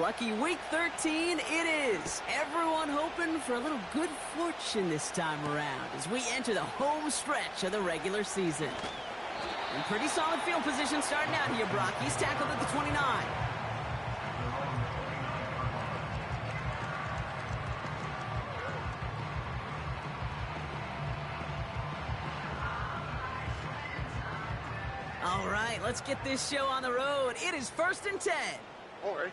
Lucky week 13 it is. Everyone hoping for a little good fortune this time around as we enter the home stretch of the regular season. In pretty solid field position starting out here, Brock. He's tackled at the 29. All right, let's get this show on the road. It is 1st and 10. All right.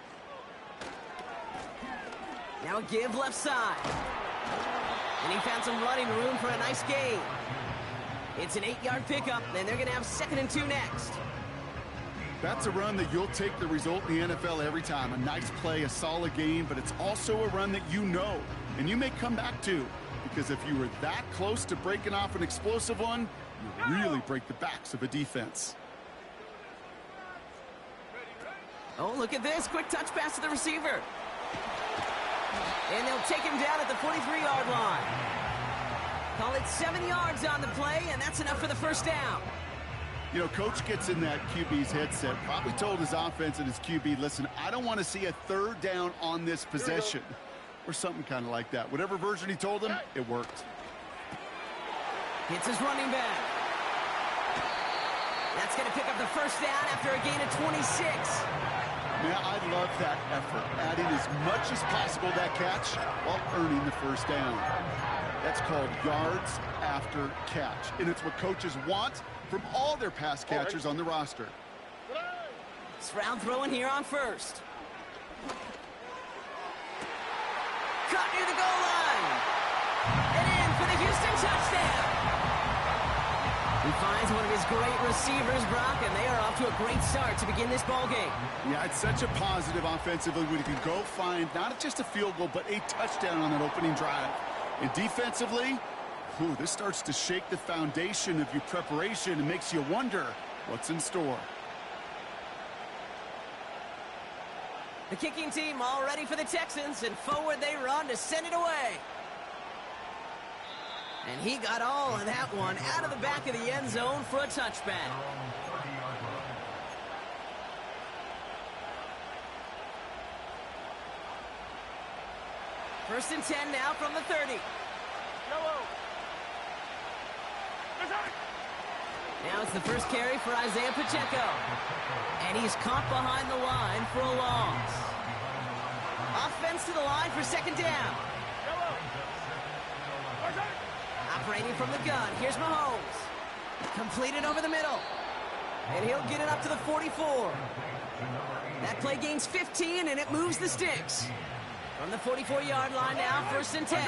Now a give left side. And he found some running room for a nice gain. It's an 8-yard pickup, and they're going to have 2nd and 2 next. That's a run that you'll take the result in the NFL every time. A nice play, a solid game, but it's also a run that you know, and you may come back to. Because if you were that close to breaking off an explosive one, you really break the backs of a defense. Oh, look at this. Quick touch pass to the receiver. And they'll take him down at the 43-yard line. Call it 7 yards on the play, and that's enough for the first down. You know, coach gets in that QB's headset, probably told his offense and his QB, listen, I don't want to see a 3rd down on this possession. Or something kind of like that. Whatever version he told him, it worked. Hits his running back. That's going to pick up the first down after a gain of 26. Man, I love that effort, adding as much as possible that catch while earning the first down. That's called yards after catch, and it's what coaches want from all their pass catchers on the roster. It's round throwing here on first. Caught near the goal line. And in for the Houston touchdown. He finds one of his great receivers, Brock, and they are off to a great start to begin this ball game. Yeah, it's such a positive offensively when you can go find not just a field goal, but a touchdown on that opening drive. And defensively, this starts to shake the foundation of your preparation and makes you wonder what's in store. The kicking team all ready for the Texans, and forward they run to send it away. And he got all of that one out of the back of the end zone for a touchback. First and 10 now from the 30. Now it's the first carry for Isaiah Pacheco. And he's caught behind the line for a loss. Offense to the line for 2nd down. Operating from the gun, here's Mahomes. Completed over the middle. And he'll get it up to the 44. That play gains 15, and it moves the sticks. From the 44-yard line now, 1st and 10.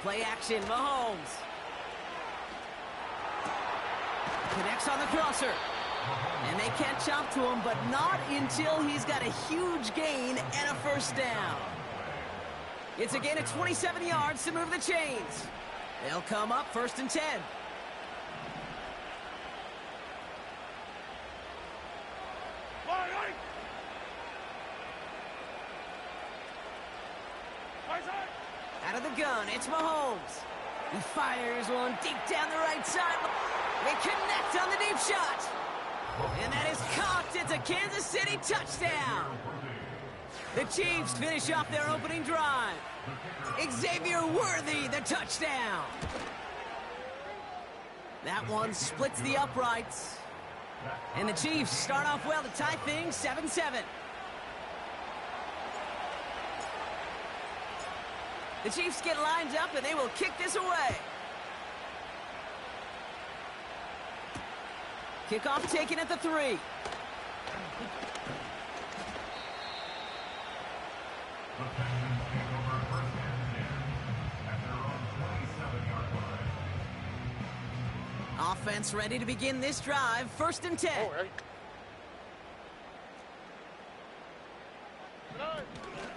Play action, Mahomes. Connects on the crosser. And they can't chop to him, but not until he's got a huge gain and a first down. It's a gain of 27 yards to move the chains. They'll come up 1st and 10. Out of the gun, it's Mahomes. He fires one deep down the right side. They connect on the deep shot. And that is caught. It's a Kansas City touchdown. The Chiefs finish off their opening drive. Xavier Worthy, the touchdown. That one splits the uprights. And the Chiefs start off well to tie things 7-7. The Chiefs get lined up and they will kick this away. Kickoff taken at the 3. Offense ready to begin this drive. 1st and 10.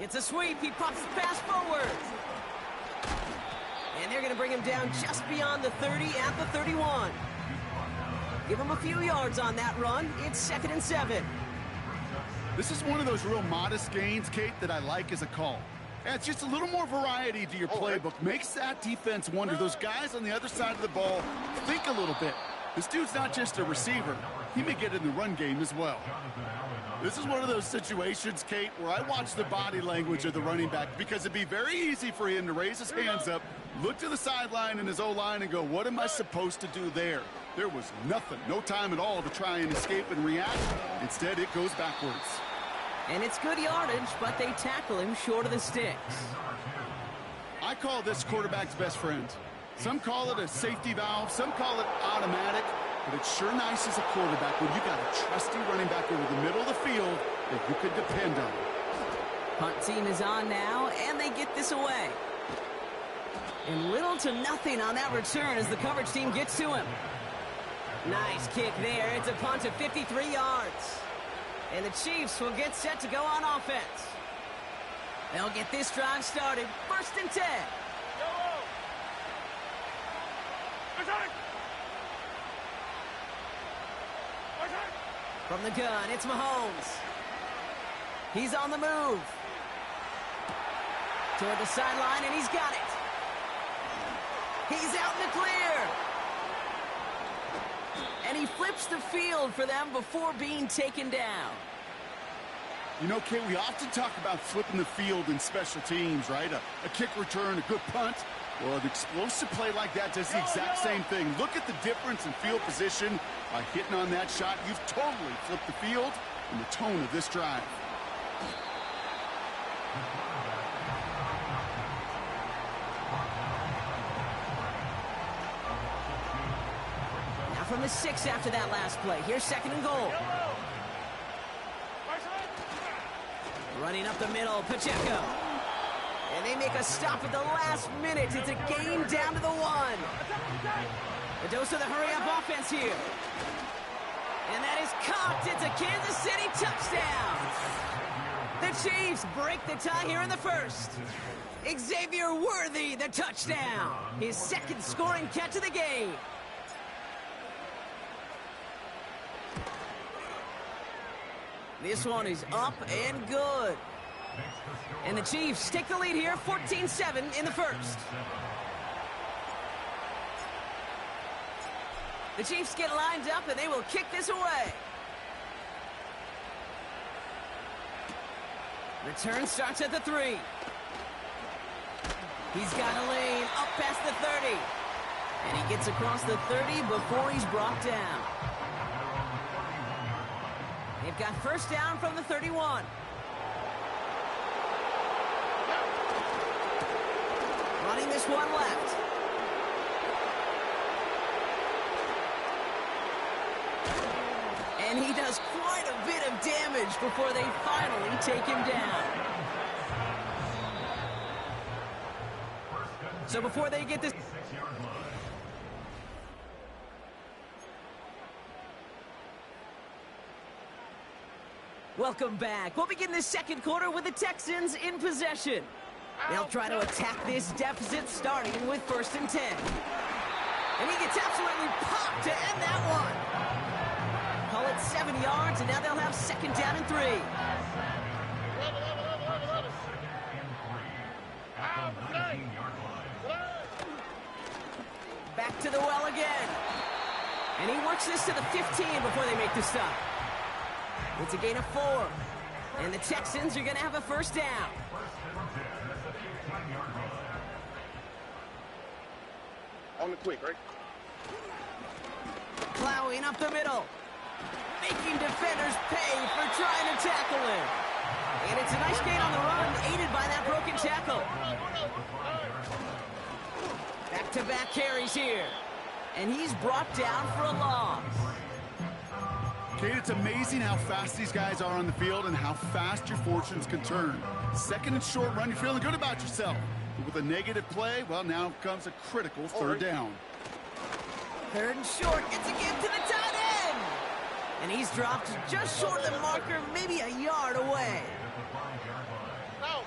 It's a sweep. He pops the pass forward. And they're going to bring him down just beyond the 30 at the 31. Give him a few yards on that run. It's 2nd and 7. This is one of those real modest gains, Kate, that I like as a call. Adds just a little more variety to your playbook. Makes that defense wonder. Those guys on the other side of the ball think a little bit. This dude's not just a receiver. He may get in the run game as well. This is one of those situations, Kate, where I watch the body language of the running back because it'd be very easy for him to raise his hands up, look to the sideline in his O-line and go, what am I supposed to do there? There was nothing, no time at all to try and escape and react. Instead, it goes backwards. And it's good yardage, but they tackle him short of the sticks. I call this quarterback's best friend. Some call it a safety valve, some call it automatic. But it's sure nice as a quarterback when you got a trusty running back over the middle of the field that you could depend on. Punt team is on now, and they get this away. And little to nothing on that return as the coverage team gets to him. Nice kick there. It's a punt of 53 yards. And the Chiefs will get set to go on offense. They'll get this drive started. 1st and 10. From the gun, it's Mahomes. He's on the move. Toward the sideline, and he's got it. He's out in the clear. And he flips the field for them before being taken down. You know, Kate, we often talk about flipping the field in special teams, right? A kick return, a good punt. Well, an explosive play like that does the exact same thing. Look at the difference in field position. By hitting on that shot, you've totally flipped the field and the tone of this drive. Now from the 6 after that last play. Here's 2nd and goal. Running up the middle, Pacheco. And they make a stop at the last minute. It's a gain down to the 1. A dose of the hurry-up offense here. And that is caught. It's a Kansas City touchdown. The Chiefs break the tie here in the 1st. Xavier Worthy, the touchdown. His 2nd scoring catch of the game. This one is up and good. And the Chiefs take the lead here, 14-7 in the 1st. The Chiefs get lined up, and they will kick this away. Return starts at the 3. He's got a lane up past the 30. And he gets across the 30 before he's brought down. They've got 1st down from the 31. Running this one left. And he does quite a bit of damage before they finally take him down. So before they get this... Welcome back. We'll begin the 2nd quarter with the Texans in possession. They'll try to attack this deficit starting with 1st and 10. And he gets absolutely popped to end that one. Call it 7 yards, and now they'll have 2nd down and 3. Back to the well again. And he works this to the 15 before they make the stop. It's a gain of 4. And the Texans are going to have a 1st down. On the quick, right? Plowing up the middle. Making defenders pay for trying to tackle him. And it's a nice gain on the run, aided by that broken tackle. Back-to-back carries here. And he's brought down for a loss. Kate, it's amazing how fast these guys are on the field and how fast your fortunes can turn. 2nd and short run, you're feeling good about yourself. But with a negative play, well, now comes a critical 3rd down. 3rd and short, gets a give to the tight end. And he's dropped just short of the marker, maybe a yard away. No.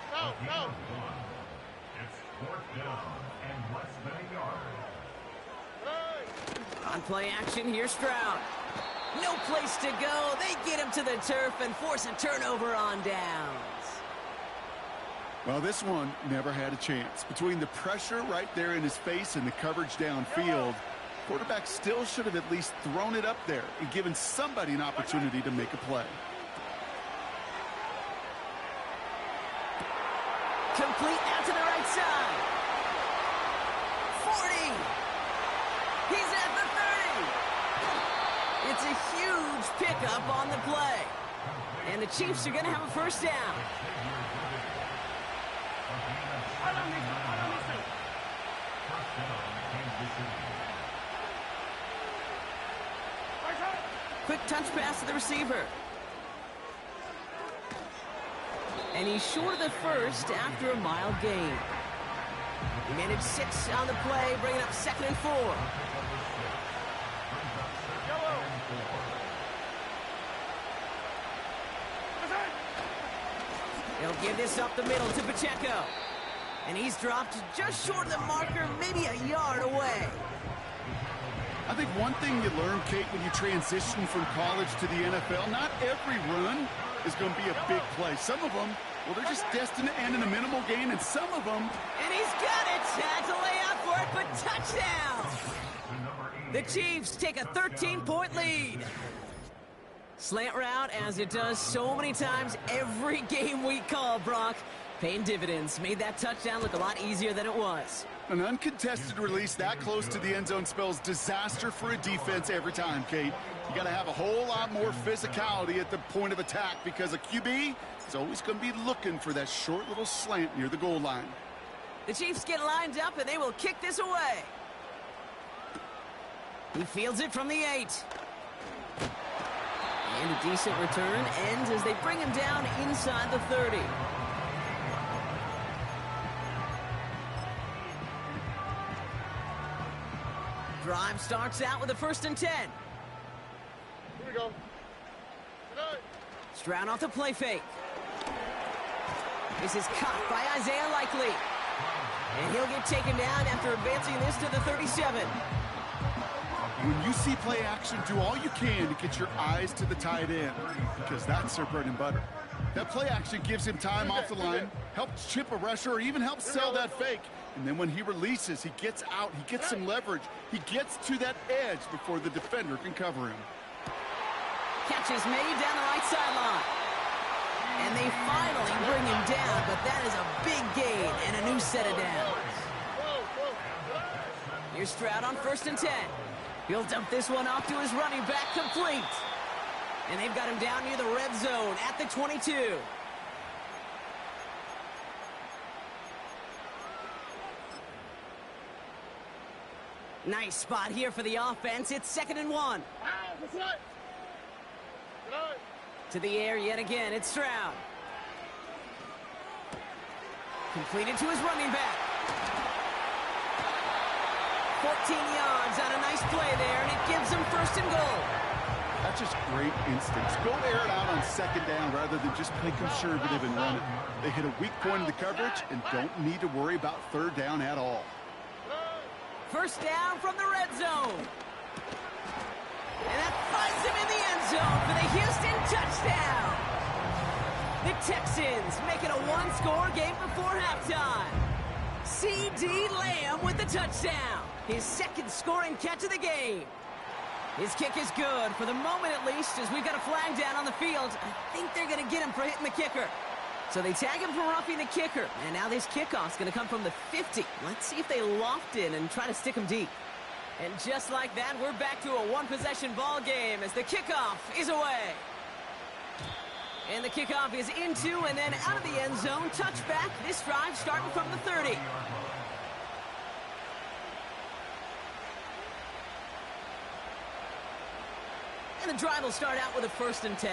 It's 4th down and less than a yard. On play action, here's Stroud. No place to go. They get him to the turf and force a turnover on downs. Well, this one never had a chance. Between the pressure right there in his face and the coverage downfield, quarterback still should have at least thrown it up there and given somebody an opportunity to make a play. Complete out to the right side. 40. He's at the 30. It's a huge pickup on the play. And the Chiefs are going to have a first down. Quick touch pass to the receiver. And he's short of the first after a mild gain. He managed 6 on the play, bringing up 2nd and 4. He'll give this up the middle to Pacheco. And he's dropped just short of the marker, maybe a yard away. I think one thing you learn, Kate, when you transition from college to the NFL, not every run is going to be a big play. Some of them, well, they're just destined to end in a minimal gain, and some of them... And he's got it! Had to lay out for it, but touchdown! The Chiefs take a 13-point lead. Slant route, as it does so many times every game we call, Brock. Paying dividends. Made that touchdown look a lot easier than it was. An uncontested release that close to the end zone spells disaster for a defense every time, Kate. You got to have a whole lot more physicality at the point of attack because a QB is always going to be looking for that short little slant near the goal line. The Chiefs get lined up, and they will kick this away. He fields it from the 8. And a decent return ends as they bring him down inside the 30. Drive starts out with a 1st and 10. Here we go. Stroud off the play fake. This is caught by Isaiah Likely. And he'll get taken down after advancing this to the 37. When you see play action, do all you can to get your eyes to the tight end because that's their bread and butter. That play action gives him time off the line, helps chip a rusher, or even helps sell that fake. And then when he releases, he gets out, he gets some leverage. He gets to that edge before the defender can cover him. Catch is made down the right sideline. And they finally bring him down, but that is a big gain and a new set of downs. Here's Stroud on 1st and 10. He'll dump this one off to his running back, complete. And they've got him down near the red zone at the 22. Nice spot here for the offense. It's 2nd and 1. To the air yet again. It's Stroud. Completed to his running back. 14 yards on a nice play there, and it gives them 1st and goal. That's just great instincts. Go air it out on 2nd down rather than just play conservative and run it. They hit a weak point in the coverage and don't need to worry about 3rd down at all. 1st down from the red zone. And that finds him in the end zone for the Houston touchdown. The Texans make it a 1-score game before halftime. C.D. Lamb with the touchdown. His 2nd scoring catch of the game. His kick is good, for the moment at least, as we've got a flag down on the field. I think they're going to get him for hitting the kicker. So they tag him for roughing the kicker. And now this kickoff's going to come from the 50. Let's see if they loft in and try to stick him deep. And just like that, we're back to a 1-possession ball game as the kickoff is away. And the kickoff is into and then out of the end zone. Touchback, this drive starting from the 30. And the drive will start out with a 1st and 10.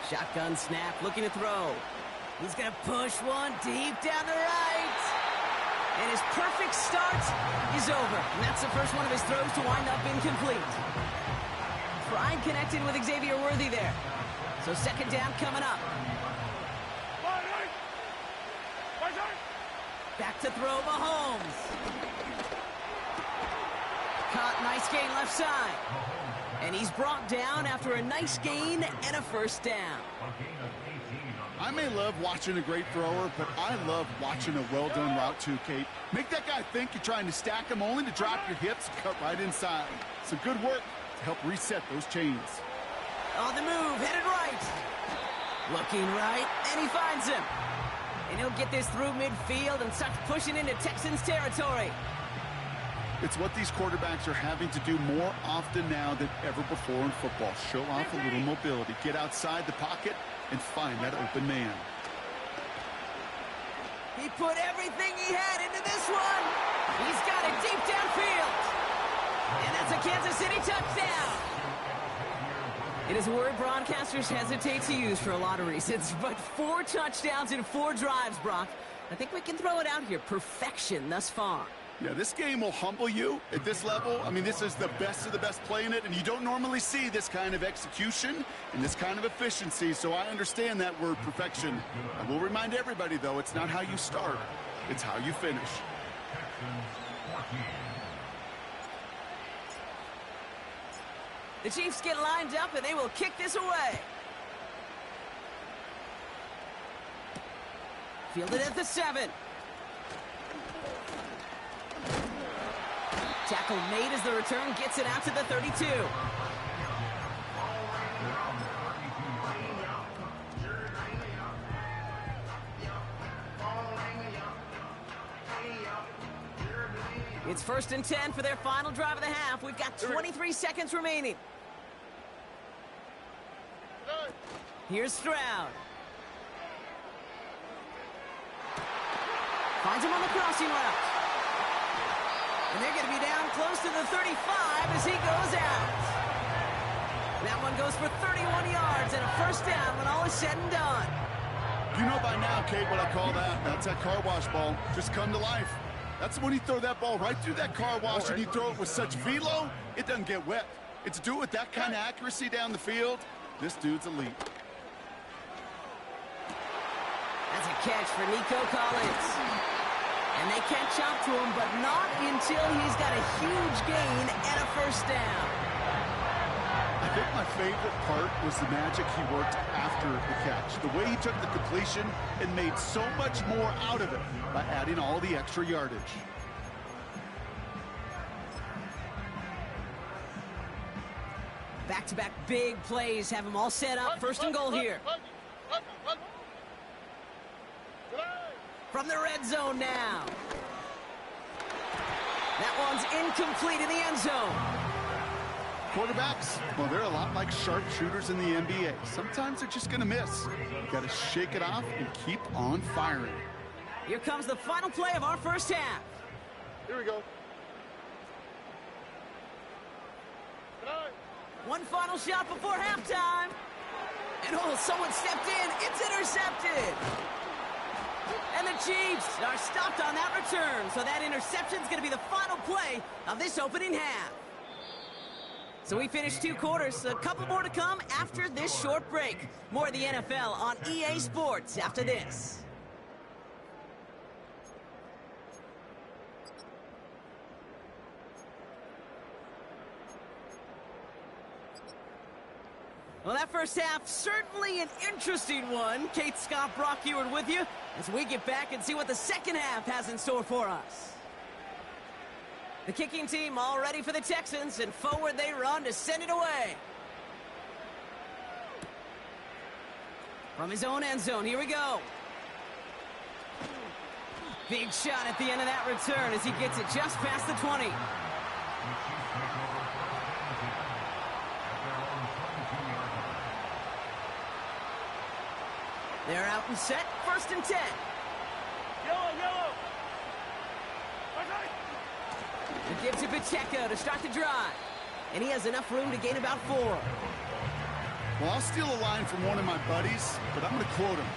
Shotgun snap, looking to throw. He's going to push one deep down the right. And his perfect start is over. And that's the first one of his throws to wind up incomplete. Prime connected with Xavier Worthy there. So 2nd down coming up. Back to throw Mahomes. Caught, nice gain left side. And he's brought down after a nice gain and a 1st down. I may love watching a great thrower, but I love watching a well-done route too, Kate. Make that guy think you're trying to stack him only to drop your hips and cut right inside. Some good work to help reset those chains. On the move, headed right. Looking right, and he finds him. And he'll get this through midfield and starts pushing into Texans territory. It's what these quarterbacks are having to do more often now than ever before in football. Show off a little mobility. Get outside the pocket and find that open man. He put everything he had into this one. He's got it deep downfield. And that's a Kansas City touchdown. It is a word broadcasters hesitate to use for a lot of reasons, but 4 touchdowns in 4 drives, Brock. I think we can throw it out here. Perfection thus far. Yeah, this game will humble you at this level. I mean, this is the best of the best playing it, and you don't normally see this kind of execution and this kind of efficiency, so I understand that word perfection. I will remind everybody, though, it's not how you start, it's how you finish. The Chiefs get lined up, and they will kick this away. Fielded at the 7. Tackle made as the return gets it out to the 32. It's 1st and 10 for their final drive of the half. We've got 23 seconds remaining. Here's Stroud. Finds him on the crossing route. And they're going to be down close to the 35 as he goes out. That one goes for 31 yards and a 1st down when all is said and done. You know by now, Kate, what I call that. That's that car wash ball. Just come to life. That's when you throw that ball right through that car wash and you throw it with such velo, it doesn't get wet. It's do it with that kind of accuracy down the field. This dude's elite. That's a catch for Nico Collins. And they catch up to him, but not until he's got a huge gain and a 1st down. I think my favorite part was the magic he worked after the catch. The way he took the completion and made so much more out of it by adding all the extra yardage. Back-to-back big plays have them all set up. 1st and goal here. From the red zone now. That one's incomplete in the end zone. Quarterbacks, well, they're a lot like sharpshooters in the NBA. Sometimes they're just going to miss. You got to shake it off and keep on firing. Here comes the final play of our 1st half. Here we go. One final shot before halftime. And oh, someone stepped in. It's intercepted. And the Chiefs are stopped on that return. So that interception is going to be the final play of this opening half. So we finished 2 quarters. A couple more to come after this short break. More of the NFL on EA Sports after this. Well, that 1st half, certainly an interesting one. Kate, Scott, Brock Ewart with you as we get back and see what the 2nd half has in store for us. The kicking team all ready for the Texans, and forward they run to send it away. From his own end zone, here we go. Big shot at the end of that return as he gets it just past the 20. They're out and set. 1st and 10. Yellow. He gives it Pacheco to start the drive. And he has enough room to gain about 4. Well, I'll steal a line from one of my buddies, but I'm going to quote him.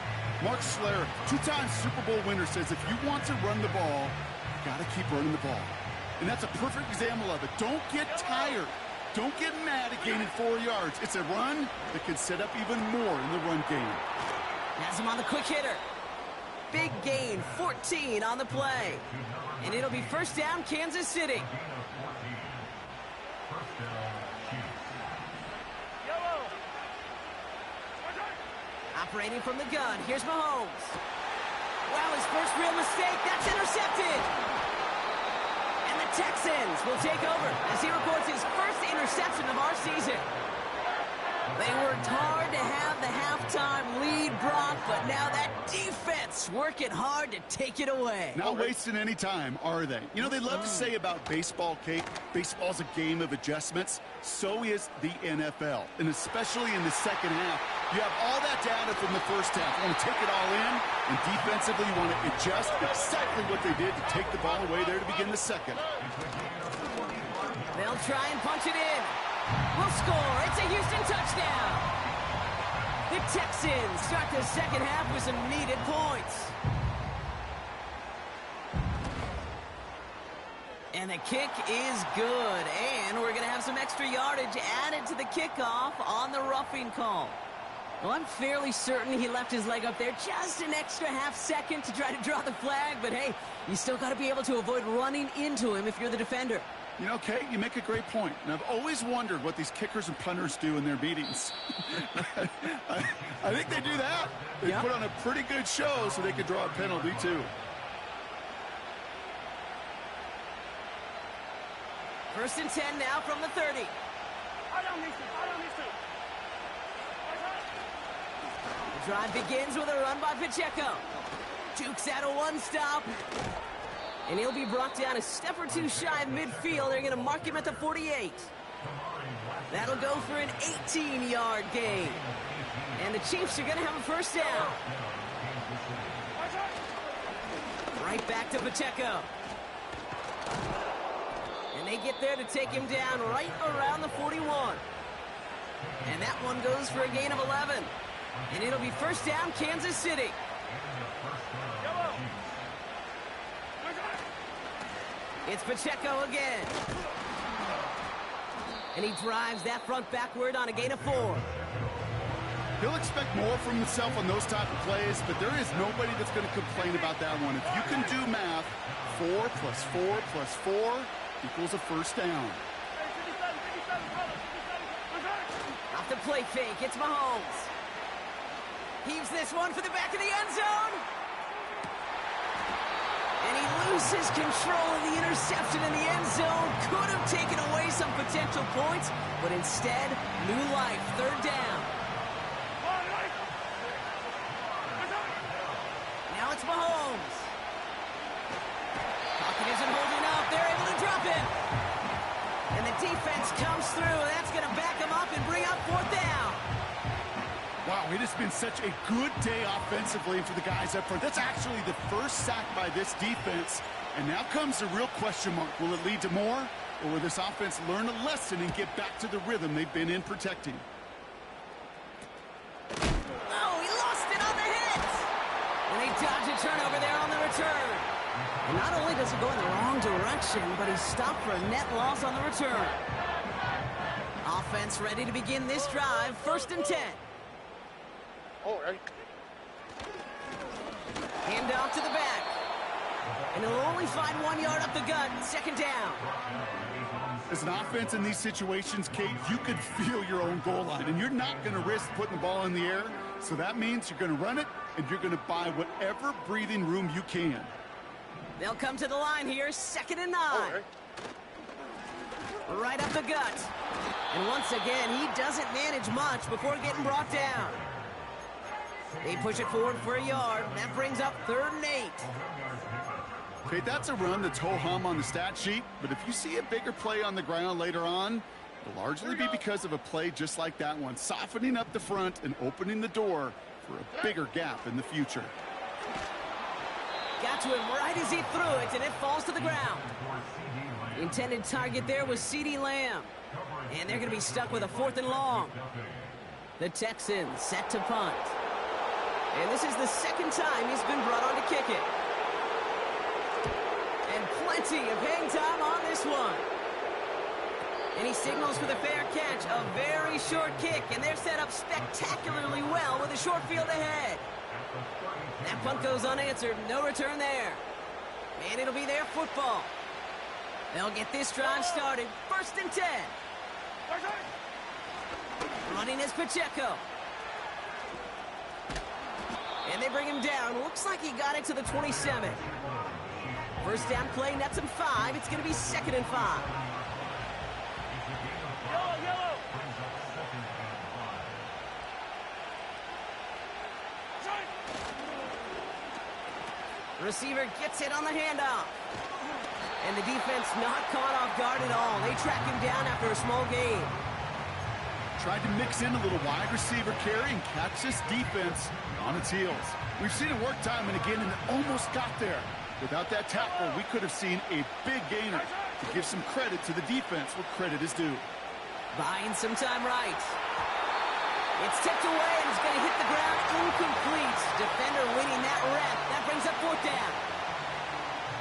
Mark Schlereth, 2-time Super Bowl winner, says if you want to run the ball, you got to keep running the ball. And that's a perfect example of it. Don't get tired. Don't get mad at gaining 4 yards. It's a run that can set up even more in the run game. Has him on the quick hitter. Big gain, 14 on the play. And it'll be 1st down, Kansas City. Operating from the gun, here's Mahomes. Wow, his first real mistake, that's intercepted. And the Texans will take over as he records his 1st interception of our season. They worked hard to have the halftime lead but now that defense working hard to take it away. Not wasting any time, are they? You know, they love to say about baseball, Kate, baseball's a game of adjustments. So is the NFL, and especially in the second half. You have all that data from the first half. You want to take it all in, and defensively you want to adjust exactly what they did to take the ball away there to begin the second. They'll try and punch it in. We'll score. It's a Houston touchdown. The Texans start the second half with some needed points. And the kick is good. And we're going to have some extra yardage added to the kickoff on the roughing call. Well, I'm fairly certain he left his leg up there just an extra half second to try to draw the flag. But, hey, you still got to be able to avoid running into him if you're the defender. You know, Kate, you make a great point. And I've always wondered what these kickers and punters do in their meetings. I think they do that. They put on a pretty good show so they could draw a penalty, too. First and 10 now from the 30. The drive begins with a run by Pacheco. Jukes out a one-stop. And he'll be brought down a step or two shy of midfield. They're going to mark him at the 48. That'll go for an 18-yard gain. And the Chiefs are going to have a first down. Right back to Pacheco. And they get there to take him down right around the 41. And that one goes for a gain of 11. And it'll be first down, Kansas City. It's Pacheco again. And he drives that front backward on a gain of 4. He'll expect more from himself on those type of plays, but there is nobody that's going to complain about that one. If you can do math, 4 plus 4 plus 4 equals a first down. Off the play fake, it's Mahomes. Heaves this one for the back of the end zone. And he loses control of the interception in the end zone. Could have taken away some potential points, but instead, new life, third down. Now it's Mahomes. Pocket isn't holding up. They're able to drop it. And the defense comes through. That's going to back them up and bring up fourth down. Wow, it has been such a good day offensively for the guys up front. That's actually the first sack by this defense. And now comes the real question mark. Will it lead to more? Or will this offense learn a lesson and get back to the rhythm they've been in protecting? Oh, he lost it on the hit. And they dodge a turnover there on the return. And not only does he go in the wrong direction, but he's stopped for a net loss on the return. Offense ready to begin this drive. First and 10. Oh, right. Hand off to the back. And he'll only find 1 yard up the gut. Second down. As an offense in these situations, Kate, you could feel your own goal line, and you're not going to risk putting the ball in the air. So that means you're going to run it, and you're going to buy whatever breathing room you can. They'll come to the line here. Second and 9. Oh, right. Right up the gut. And once again, he doesn't manage much before getting brought down. They push it forward for a yard. That brings up 3rd and 8. Okay, that's a run that's ho-hum on the stat sheet, but if you see a bigger play on the ground later on, it'll largely be because of a play just like that one, softening up the front and opening the door for a bigger gap in the future. Got to him right as he threw it, and it falls to the ground. The intended target there was CeeDee Lamb. And they're going to be stuck with a 4th and long. The Texans set to punt. And this is the second time he's been brought on to kick it. And plenty of hang time on this one. And he signals for the fair catch, a very short kick. And they're set up spectacularly well with a short field ahead. That punt goes unanswered, no return there. And it'll be their football. They'll get this drive started. First and 10. Running is Pacheco. And they bring him down. Looks like he got it to the 27. First down play, nets him 5. It's going to be 2nd and 5. Receiver gets it on the handoff. And the defense not caught off guard at all. They track him down after a small gain. Tried to mix in a little wide receiver carry and catch this defense on its heels. We've seen it work time and again, and it almost got there. Without that tackle, we could have seen a big gainer. To give some credit to the defense where credit is due. Buying some time right. It's tipped away and it's going to hit the ground incomplete. Defender winning that rep. That brings up fourth down.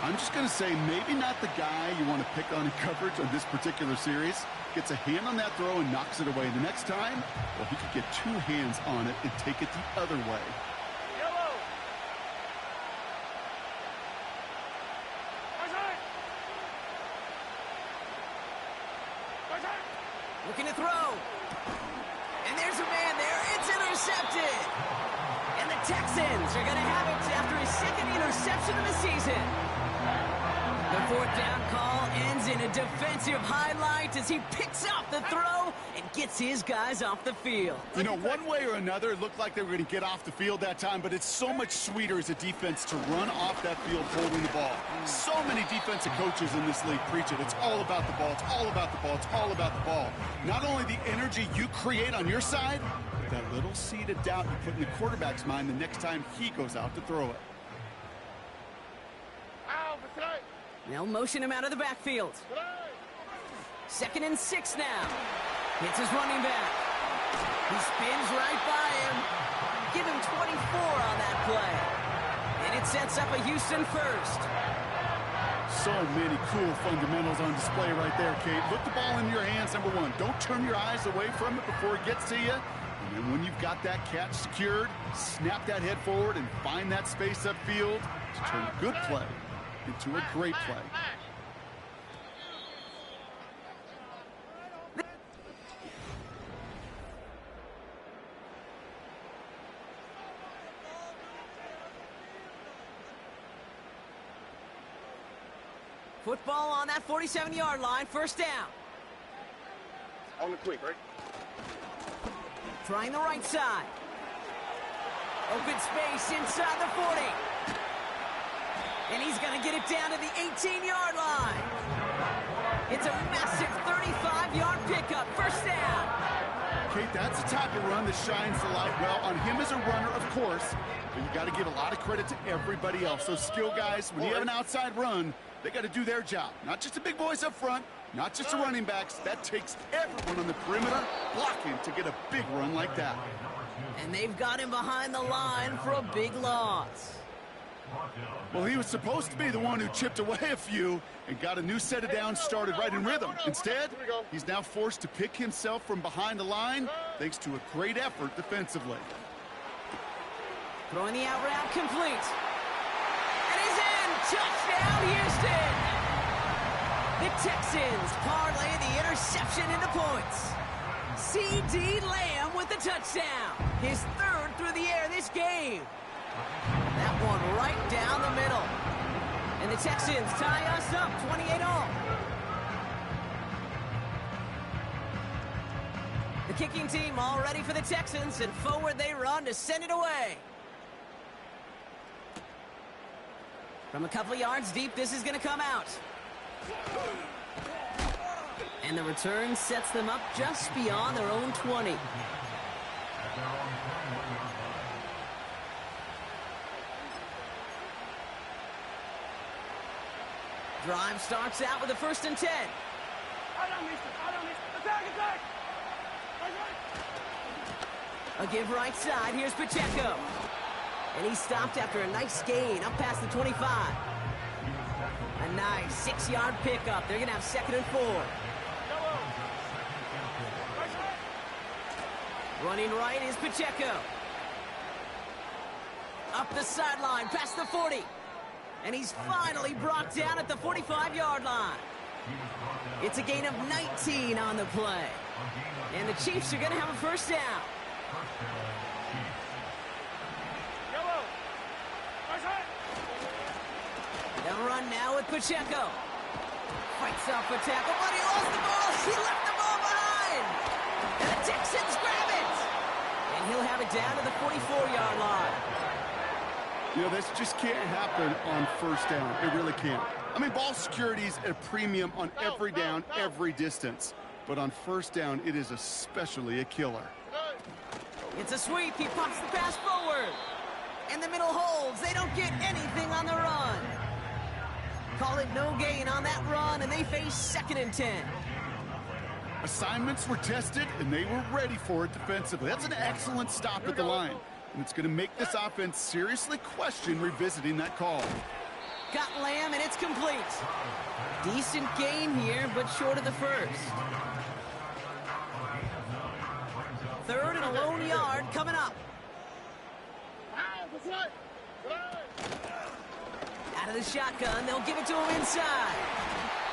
I'm just going to say maybe not the guy you want to pick on in coverage on this particular series. Gets a hand on that throw and knocks it away. The next time, well, he could get two hands on it and take it the other way. Looking to throw. And there's a man there. It's intercepted. And the Texans are going to have it after his second interception of the season. The fourth down call ends in a defensive highlight as he picks up the throw and gets his guys off the field. You know, one way or another, it looked like they were going to get off the field that time, but it's so much sweeter as a defense to run off that field holding the ball. So many defensive coaches in this league preach it. It's all about the ball. It's all about the ball. It's all about the ball. Not only the energy you create on your side, but that little seed of doubt you put in the quarterback's mind the next time he goes out to throw it. They'll motion him out of the backfield. 2nd and 6 now. Hits his running back. He spins right by him. Give him 24 on that play. And it sets up a Houston first. So many cool fundamentals on display right there, Kate. Put the ball in your hands, number one. Don't turn your eyes away from it before it gets to you. And then when you've got that catch secured, snap that head forward and find that space upfield to turn a good play into a great play. Football on that 47-yard line, first down. On the quick, right? Trying the right side. Open space inside the 40. And he's going to get it down to the 18-yard line. It's a massive 35-yard pickup. First down. Kate, that's the type of run that shines the light well on him as a runner, of course. But you got to give a lot of credit to everybody else. Those skill guys, when you have an outside run, they got to do their job. Not just the big boys up front, not just the running backs. That takes everyone on the perimeter blocking to get a big run like that. And they've got him behind the line for a big loss. Well, he was supposed to be the one who chipped away a few and got a new set of downs started right in rhythm. Instead, he's now forced to pick himself from behind the line thanks to a great effort defensively. Throwing the out route complete. And he's in! Touchdown, Houston! The Texans parlay the interception into points. C.D. Lamb with the touchdown. His third through the air this game. That one right down the middle. And the Texans tie us up 28-all. The kicking team all ready for the Texans, and forward they run to send it away. From a couple of yards deep, this is going to come out. And the return sets them up just beyond their own 20. Drive starts out with a 1st and 10. A give right side. Here's Pacheco. And he stopped after a nice gain up past the 25. A nice 6-yard pickup. They're going to have 2nd and 4. Running right is Pacheco. Up the sideline, past the 40. And he's finally brought down at the 45-yard line. It's a gain of 19 on the play. And the Chiefs are going to have a first down. They'll run now with Pacheco. Fights off a tackle, but he lost the ball. He left the ball behind. And the Texans grab it. And he'll have it down to the 44-yard line. You know, this just can't happen on first down. It really can't. I mean, ball security is at a premium on every down, every distance. But on first down, it is especially a killer. It's a sweep. He pops the pass forward. And the middle holds. They don't get anything on the run. Call it no gain on that run, and they face 2nd and 10. Assignments were tested, and they were ready for it defensively. That's an excellent stop at the line. And it's going to make this offense seriously question revisiting that call. Got Lamb, and it's complete. Decent gain here, but short of the first. 3rd and a lone yard coming up. Out of the shotgun, they'll give it to him inside.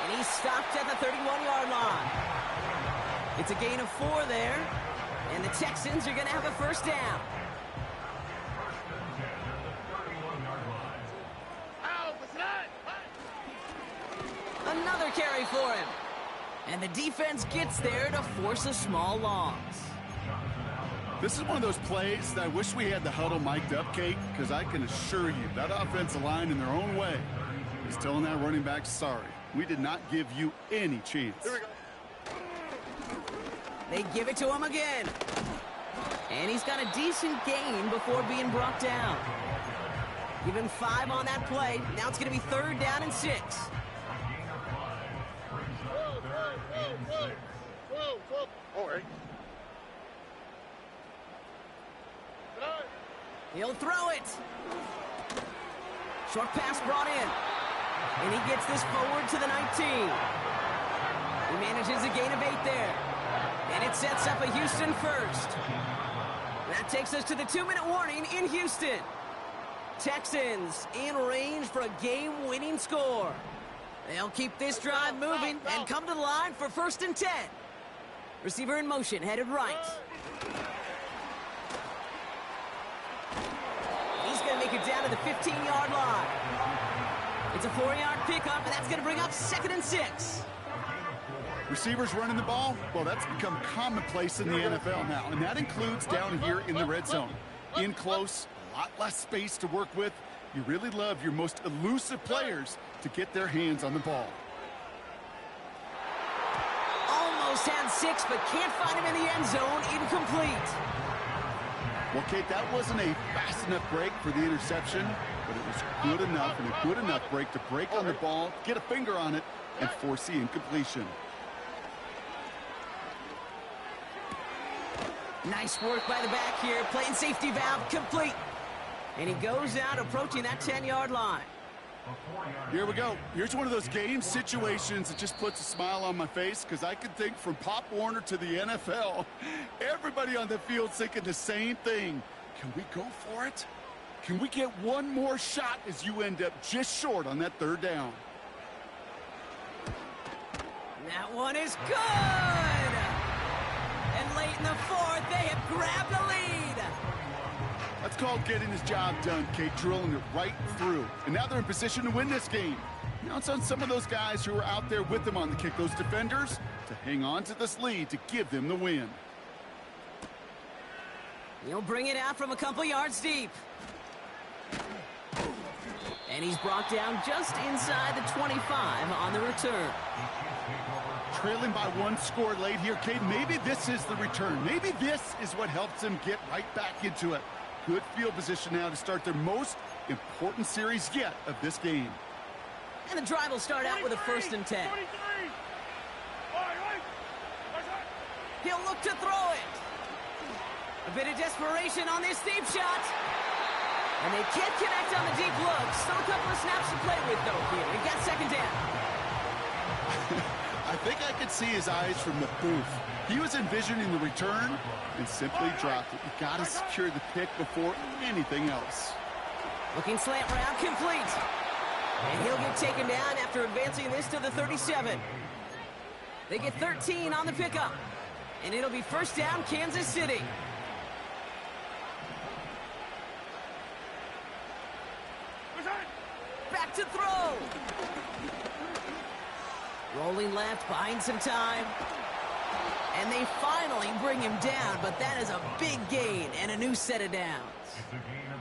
And he's stopped at the 31-yard line. It's a gain of 4 there. And the Texans are going to have a first down. Another carry for him. And the defense gets there to force a small loss. This is one of those plays that I wish we had the huddle mic'd up, Kate, because I can assure you that offensive line in their own way is telling that running back, sorry, we did not give you any chance. Here we go. They give it to him again. And he's got a decent gain before being brought down. Give him 5 on that play. Now it's going to be 3rd down and 6. All right. He'll throw it. Short pass brought in. And he gets this forward to the 19. He manages a gain of 8 there. And it sets up a Houston first. That takes us to the 2-minute warning in Houston. Texans in range for a game-winning score. They'll keep this drive moving and come to the line for 1st and 10. Receiver in motion, headed right. He's going to make it down to the 15-yard line. It's a 4-yard pickup, and that's going to bring up 2nd and 6. Receivers running the ball, well, that's become commonplace in the NFL now, and that includes down here in the red zone. In close, a lot less space to work with. You really love your most elusive players to get their hands on the ball. Almost had 6, but can't find him in the end zone. Incomplete. Well, Kate, that wasn't a fast enough break for the interception, but it was good enough and a good enough break to break on the ball, get a finger on it, and force the incompletion. Nice work by the back here. Playing safety valve complete. And he goes out approaching that 10-yard line. Here we go. Here's one of those game situations that just puts a smile on my face because I can think from Pop Warner to the NFL. Everybody on the field thinking the same thing. Can we go for it? Can we get one more shot as you end up just short on that 3rd down? That one is good! And late in the 4th, they have grabbed the lead. That's called getting his job done, Kate, drilling it right through. And now they're in position to win this game. Now it's on some of those guys who are out there with them on the kick, those defenders, to hang on to this lead to give them the win. He'll bring it out from a couple yards deep. And he's brought down just inside the 25 on the return. Trailing by 1 score late here, Kate. Maybe this is the return. Maybe this is what helps them get right back into it. Good field position now to start their most important series yet of this game. And the drive will start out with a 1st and 10. He'll look to throw it. A bit of desperation on this deep shot. And they can't connect on the deep look. Still a couple of snaps to play with, though, here. He got 2nd down. I think I could see his eyes from the booth. He was envisioning the return and simply dropped it. You got to secure the pick before anything else. Looking slant route complete. And he'll get taken down after advancing this to the 37. They get 13 on the pickup. And it'll be 1st down, Kansas City. Back to throw. Rolling left, buying some time. And they finally bring him down, but that is a big gain and a new set of downs. It's a gain of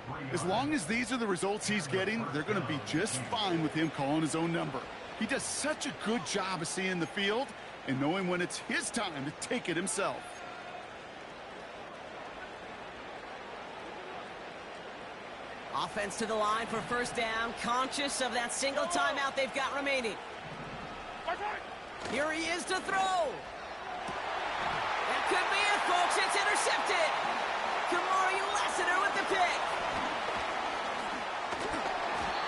23. As long as these are the results he's getting, they're going to be just fine with him calling his own number. He does such a good job of seeing the field and knowing when it's his time to take it himself. Offense to the line for first down, conscious of that single timeout they've got remaining. Here he is to throw. That could be it, folks. It's intercepted. Kamari Lassiter with the pick.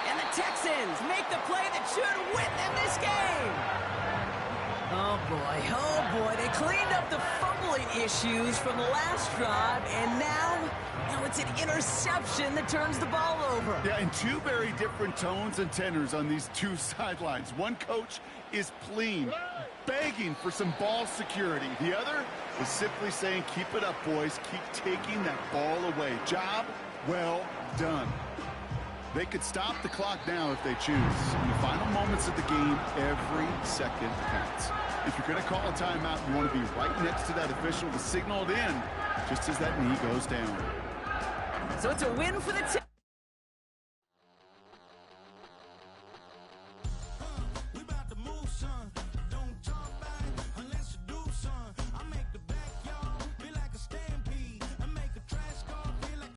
And the Texans make the play that should win them this game. Oh, boy. They cleaned up the fumbling issues from the last drive, and now it's an interception that turns the ball over. Yeah, and two very different tones and tenors on these two sidelines. One coach is pleading, begging for some ball security. The other is simply saying, keep it up, boys. Keep taking that ball away. Job well done. They could stop the clock now if they choose. In the final moments of the game, every second counts. If you're going to call a timeout, you want to be right next to that official to signal it in just as that knee goes down. So it's a win for the team.